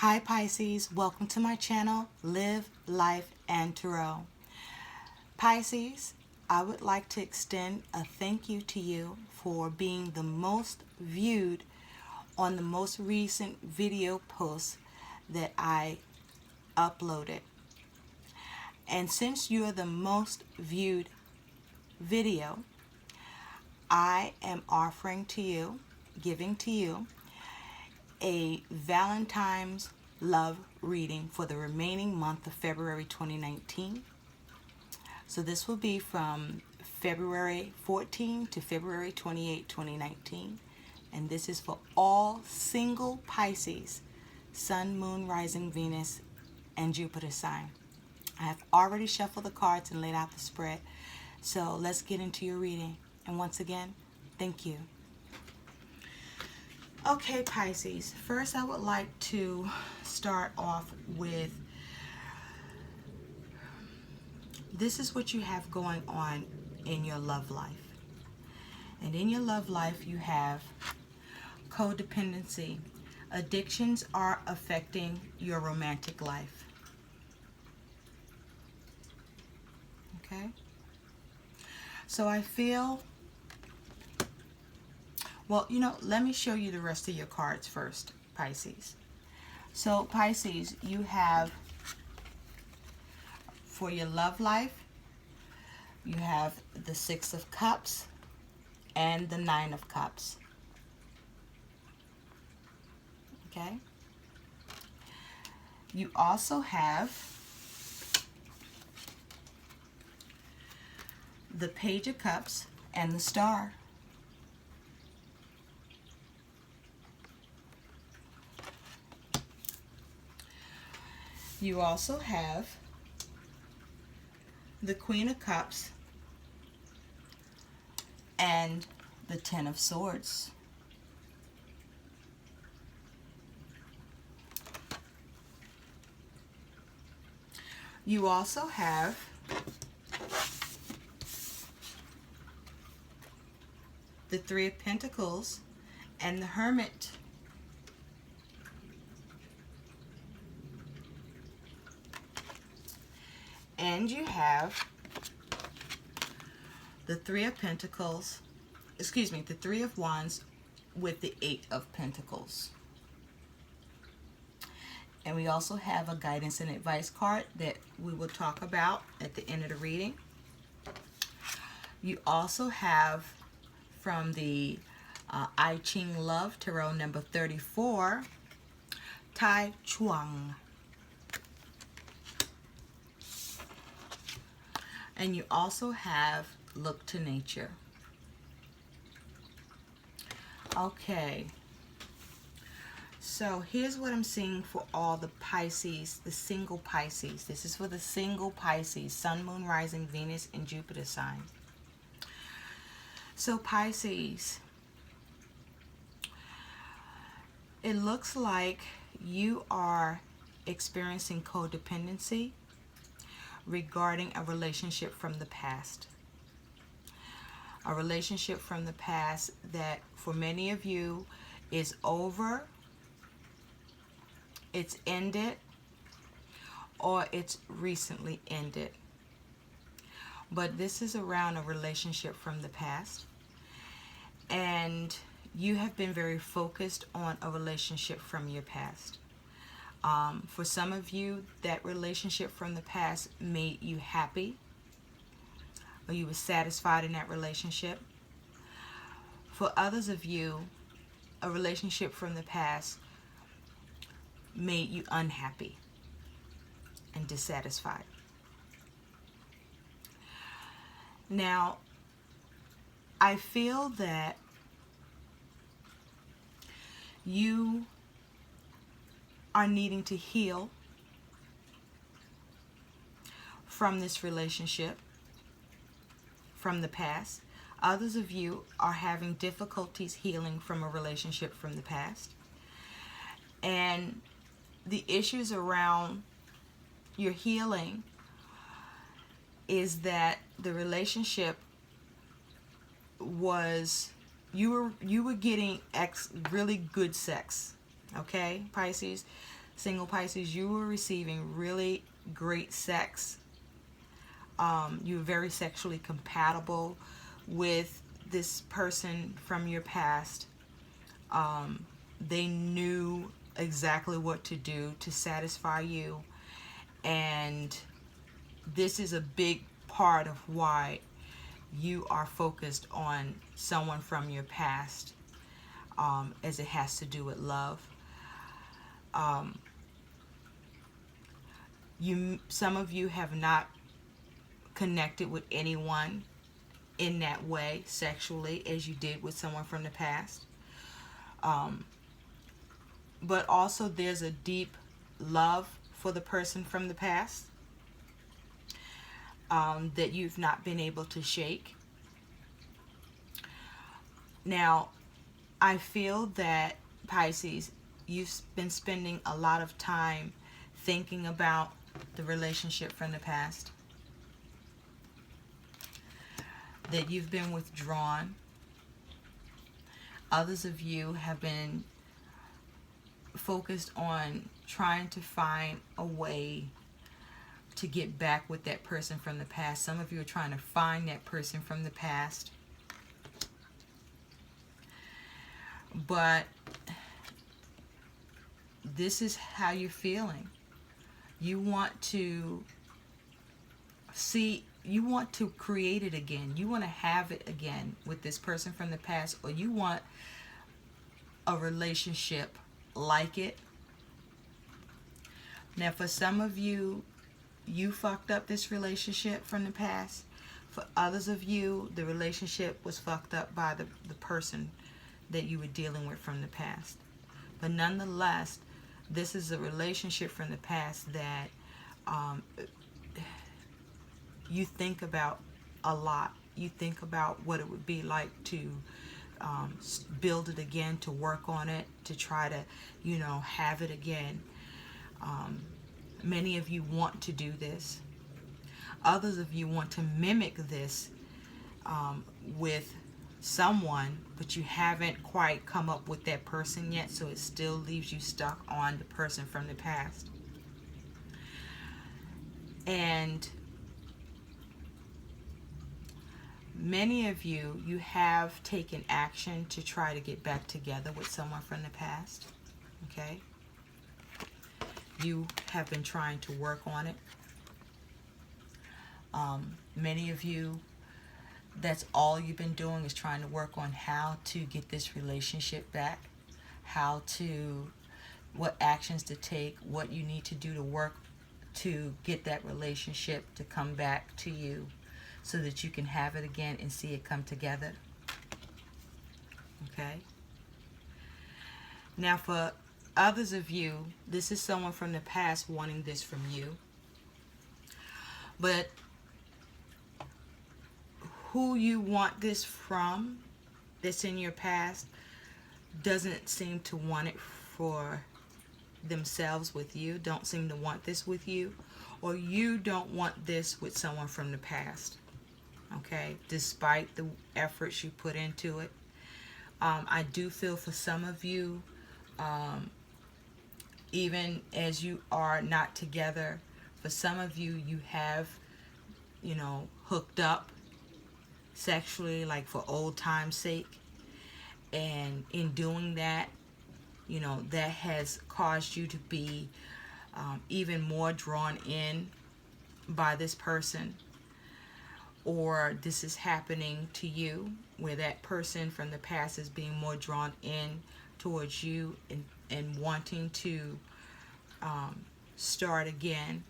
Hi Pisces, welcome to my channel, Live, Life, and Tarot. Pisces, I would like to extend a thank you to you for being the most viewed on the most recent video post that I uploaded. And since you are the most viewed video, I am offering to you, giving to you, a Valentine's love reading for the remaining month of February 2019. So this will be from February 14 to February 28, 2019. And this is for all single Pisces, Sun, Moon, Rising, Venus, and Jupiter sign. I have already shuffled the cards and laid out the spread. So let's get into your reading. And once again, thank you. Okay, Pisces, first I would like to start off with, this is what you have going on in your love life. And in your love life, you have codependency. Addictions are affecting your romantic life. Okay? So I feel, well, let me show you the rest of your cards first, Pisces. So, Pisces, you have, for your love life, you have the Six of Cups and the Nine of Cups. Okay? You also have the Page of Cups and the Star. You also have the Queen of Cups and the Ten of Swords. You also have the Three of Pentacles and the Hermit. And you have the Three of Pentacles, the Three of Wands with the Eight of Pentacles. And we also have a guidance and advice card that we will talk about at the end of the reading. You also have from the I Ching Love Tarot number 34, Tai Chuang. And you also have Look to Nature. Okay. So here's what I'm seeing for all the Pisces, the single Pisces. This is for the single Pisces, Sun, Moon, Rising, Venus, and Jupiter sign. So Pisces, it looks like you are experiencing codependency regarding a relationship from the past. A relationship from the past that for many of you is over, it's ended, or it's recently ended. But this is around a relationship from the past. And you have been very focused on a relationship from your past. For some of you, that relationship from the past made you happy, or you were satisfied in that relationship. For others of you, a relationship from the past made you unhappy and dissatisfied. Now, I feel that you are needing to heal from this relationship from the past. Others of you are having difficulties healing from a relationship from the past. And the issues around your healing is that the relationship was, you were getting really good sex. Okay, Pisces? Single Pisces, you were receiving really great sex. You were very sexually compatible with this person from your past. They knew exactly what to do to satisfy you, and this is a big part of why you are focused on someone from your past, as it has to do with love. Some of you have not connected with anyone in that way sexually as you did with someone from the past. But also there's a deep love for the person from the past that you've not been able to shake. Now, I feel that, Pisces, you've been spending a lot of time thinking about the relationship from the past, that you've been withdrawn. Others of you have been focused on trying to find a way to get back with that person from the past. Some of you are trying to find that person from the past. But this is how you're feeling. You want to you want to create it again. You want to have it again with this person from the past, or you want a relationship like it. Now, for some of you, you fucked up this relationship from the past. For others of you, the relationship was fucked up by the person that you were dealing with from the past. But nonetheless, this is a relationship from the past that you think about a lot. You think about what it would be like to build it again, to work on it, to try to, have it again. Many of you want to do this. Others of you want to mimic this with someone, but you haven't quite come up with that person yet, so it still leaves you stuck on the person from the past. And many of you have taken action to try to get back together with someone from the past. Okay? You have been trying to work on it. Many of you, that's all you've been doing is trying to work on how to get this relationship back, what actions to take, what you need to do to work to get that relationship to come back to you so that you can have it again and see it come together. Okay? Now, for others of you, this is someone from the past wanting this from you. But who you want this from, that's in your past, doesn't seem to want it for themselves with you, don't seem to want this with you, or you don't want this with someone from the past. Okay? Despite the efforts you put into it. I do feel for some of you, even as you are not together, for some of you, you have, hooked up sexually, like for old time's sake. And in doing that, that has caused you to be even more drawn in by this person. Or this is happening to you, where that person from the past is being more drawn in towards you and wanting to start again,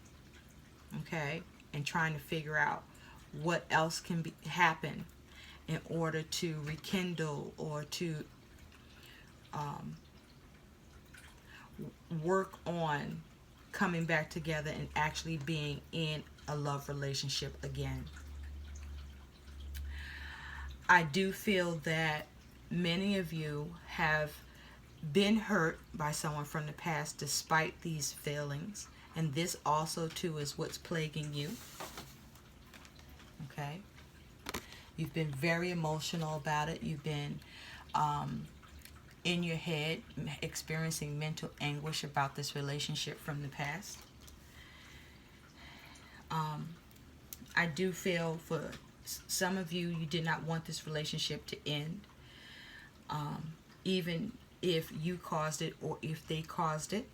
okay? And trying to figure out what else can happen in order to rekindle or to work on coming back together and actually being in a love relationship again. I do feel that many of you have been hurt by someone from the past despite these feelings, and this also too is what's plaguing you. Okay? You've been very emotional about it. You've been in your head experiencing mental anguish about this relationship from the past. I do feel for some of you, you did not want this relationship to end, even if you caused it or if they caused it.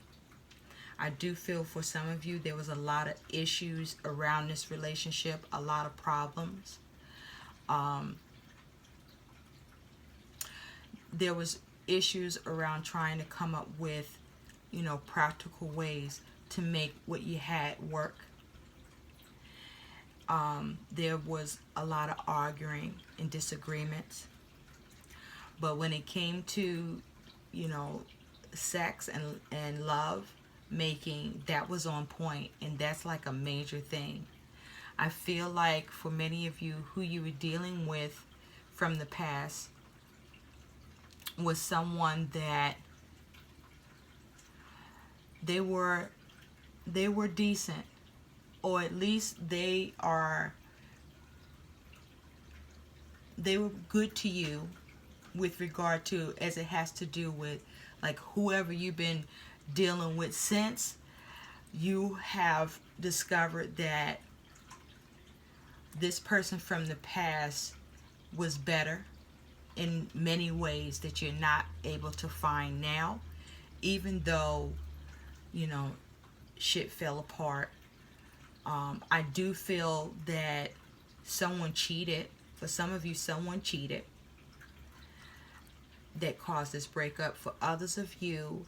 I do feel for some of you there was a lot of issues around this relationship, a lot of problems. There was issues around trying to come up with, practical ways to make what you had work. There was a lot of arguing and disagreements. But when it came to, sex and love making, that was on point, and that's like a major thing. I feel like for many of you, who you were dealing with from the past was someone that they were decent, or at least they were good to you with regard to, as it has to do with like whoever you've been dealing with since. You have discovered that this person from the past was better in many ways that you're not able to find now, even though shit fell apart. I do feel that someone cheated. For some of you, someone cheated that caused this breakup. For others of you,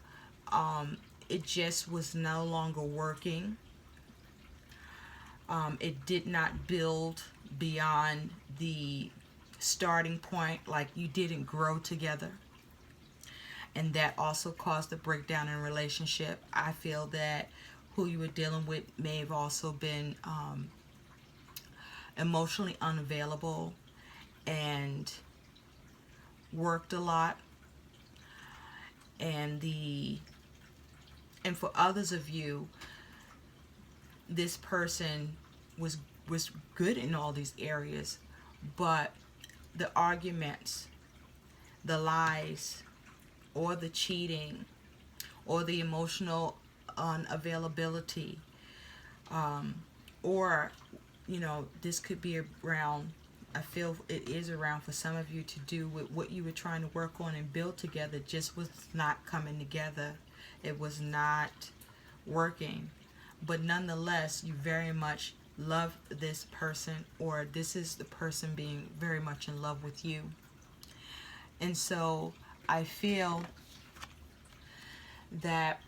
it just was no longer working. It did not build beyond the starting point, like you didn't grow together. And that also caused a breakdown in a relationship. I feel that who you were dealing with may have also been emotionally unavailable and worked a lot. And for others of you, this person was good in all these areas, but the arguments, the lies, or the cheating, or the emotional unavailability, or this could be around, I feel it is around for some of you, to do with what you were trying to work on and build together, just was not coming together. It was not working. But nonetheless, you very much love this person, or this is the person being very much in love with you. And so I feel that,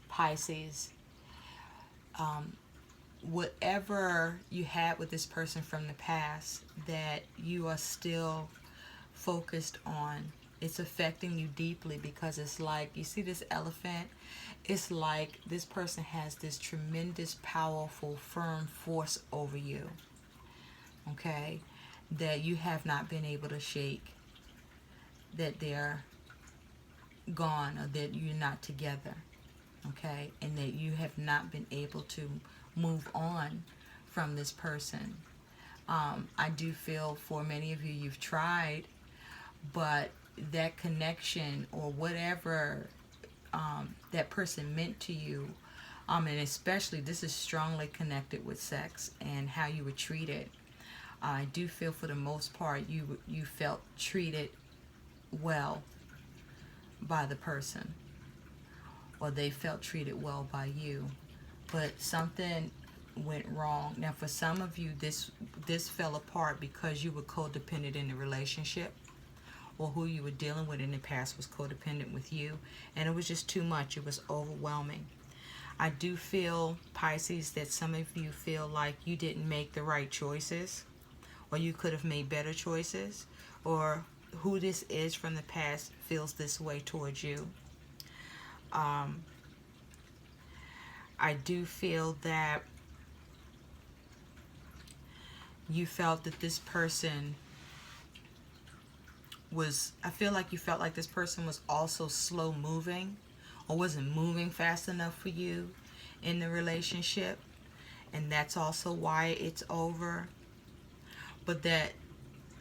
Pisces, whatever you had with this person from the past that you are still focused on, it's affecting you deeply, because it's like, you see this elephant, it's like this person has this tremendous, powerful, firm force over you, okay, that you have not been able to shake, that they're gone, or that you're not together, okay, and that you have not been able to move on from this person. I do feel for many of you, you've tried, but that connection, or whatever that person meant to you, and especially this is strongly connected with sex and how you were treated. I do feel for the most part you felt treated well by the person, or they felt treated well by you, but something went wrong. Now for some of you, this fell apart because you were codependent in the relationship, or who you were dealing with in the past was codependent with you, and it was just too much. It was overwhelming. I do feel, Pisces, that some of you feel like you didn't make the right choices, or you could have made better choices, or who this is from the past feels this way towards you. I do feel that you felt that this person was, I feel like you felt like this person was also slow moving, or wasn't moving fast enough for you in the relationship, and that's also why it's over. But that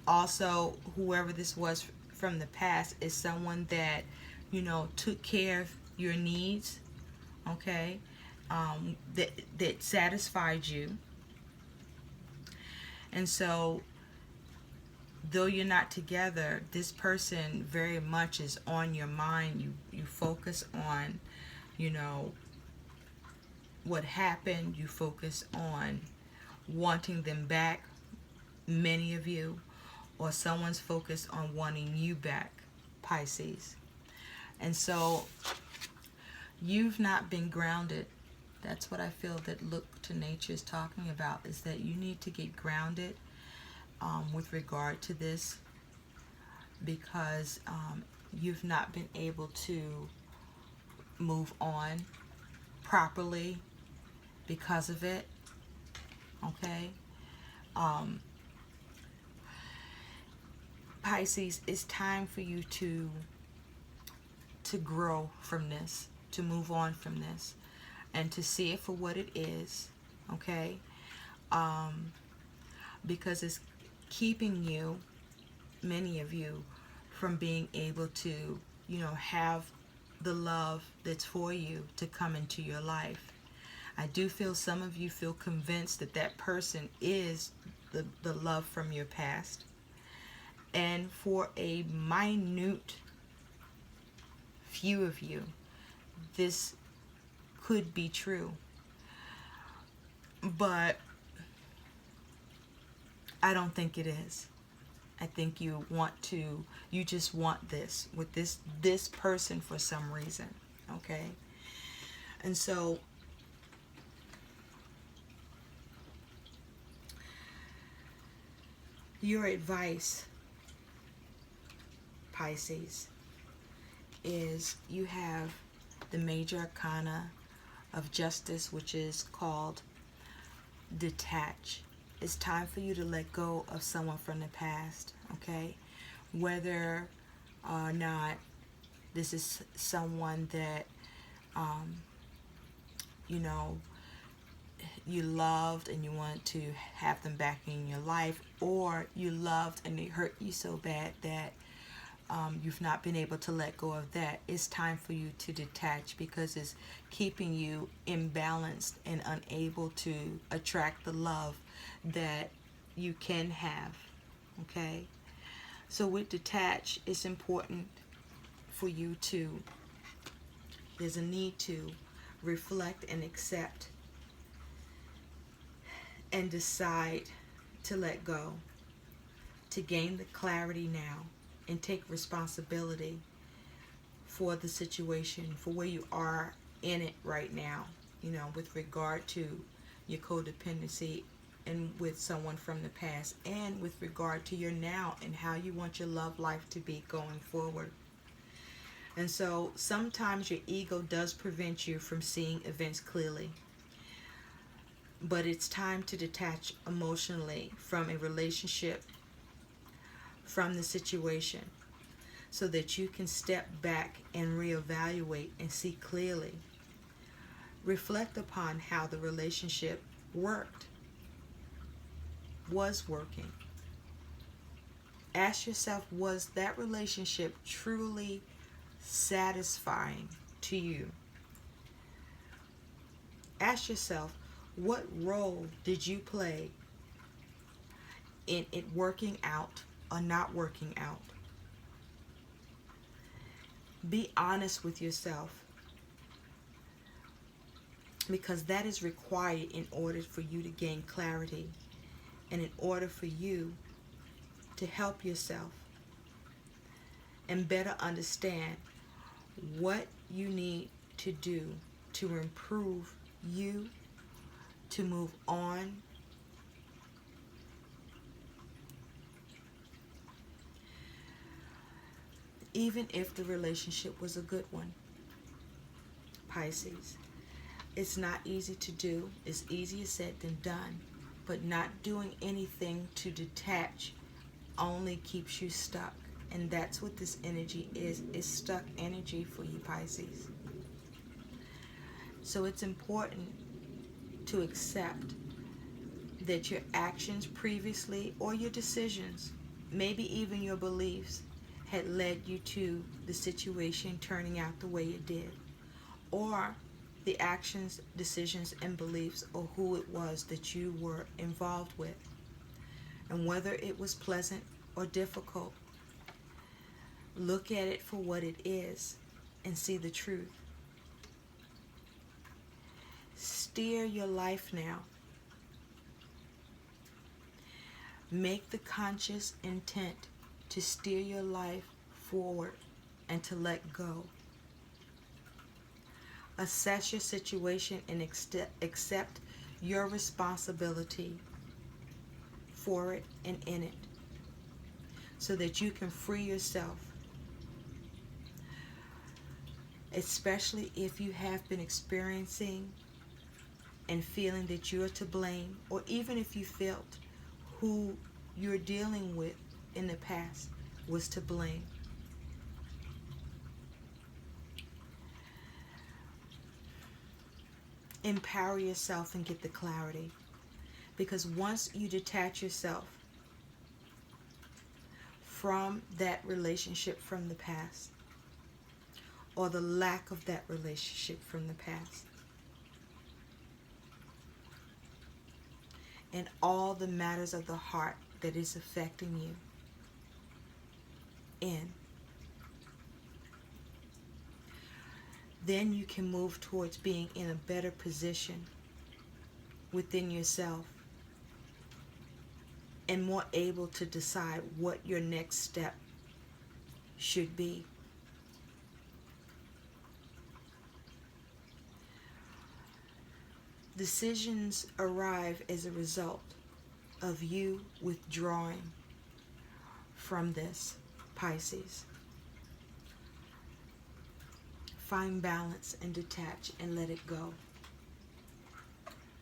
also, whoever this was from the past is someone that, you know, took care of your needs, okay, that satisfied you. And so, though you're not together, this person very much is on your mind. You focus on, you know, what happened. You focus on wanting them back, many of you, or someone's focused on wanting you back, Pisces. And so you've not been grounded. That's what I feel that Look to Nature is talking about, is that you need to get grounded with regard to this, because you've not been able to move on properly because of it. Okay? Pisces, it's time for you to grow from this, to move on from this, and to see it for what it is. Okay? Because it's keeping you, many of you, from being able to, you know, have the love that's for you to come into your life. I do feel some of you feel convinced that that person is the love from your past. And for a minute few of you, this could be true. But I don't think it is. I think you just want this with this person for some reason, okay? And so your advice, Pisces, is you have the major arcana of justice, which is called detach. It's time for you to let go of someone from the past, okay? Whether or not this is someone that, you know, you loved and you want to have them back in your life, or you loved and they hurt you so bad that you've not been able to let go of that. It's time for you to detach, because it's keeping you imbalanced and unable to attract the love that you can have, okay? So with detach, it's important for you to, there's a need to reflect and accept and decide to let go, to gain the clarity now and take responsibility for the situation, for where you are in it right now, you know, with regard to your codependency and with someone from the past, and with regard to your now and how you want your love life to be going forward. And so sometimes your ego does prevent you from seeing events clearly, but it's time to detach emotionally from a relationship, from the situation, so that you can step back and reevaluate and see clearly. Reflect upon how the relationship was working. Ask yourself, was that relationship truly satisfying to you? Ask yourself, what role did you play in it working out or not working out? Be honest with yourself, because that is required in order for you to gain clarity and in order for you to help yourself and better understand what you need to do to improve you, to move on, even if the relationship was a good one. Pisces, it's not easy to do. It's easier said than done. But not doing anything to detach only keeps you stuck. And that's what this energy is. It's stuck energy for you, Pisces. So it's important to accept that your actions previously, or your decisions, maybe even your beliefs, had led you to the situation turning out the way it did, or the actions, decisions, and beliefs, or who it was that you were involved with, and whether it was pleasant or difficult. Look at it for what it is and see the truth. Steer your life now. Make the conscious intent to steer your life forward and to let go. Assess your situation and accept your responsibility for it and in it, so that you can free yourself, especially if you have been experiencing and feeling that you're to blame, or even if you felt who you're dealing with in the past was to blame. Empower yourself and get the clarity, because once you detach yourself from that relationship from the past, or the lack of that relationship from the past, and all the matters of the heart that is affecting you then you can move towards being in a better position within yourself and more able to decide what your next step should be. Decisions arrive as a result of you withdrawing from this, Pisces. Find balance and detach and let it go.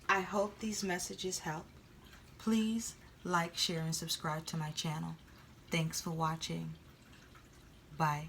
I hope these messages help. Please like, share, and subscribe to my channel. Thanks for watching. Bye.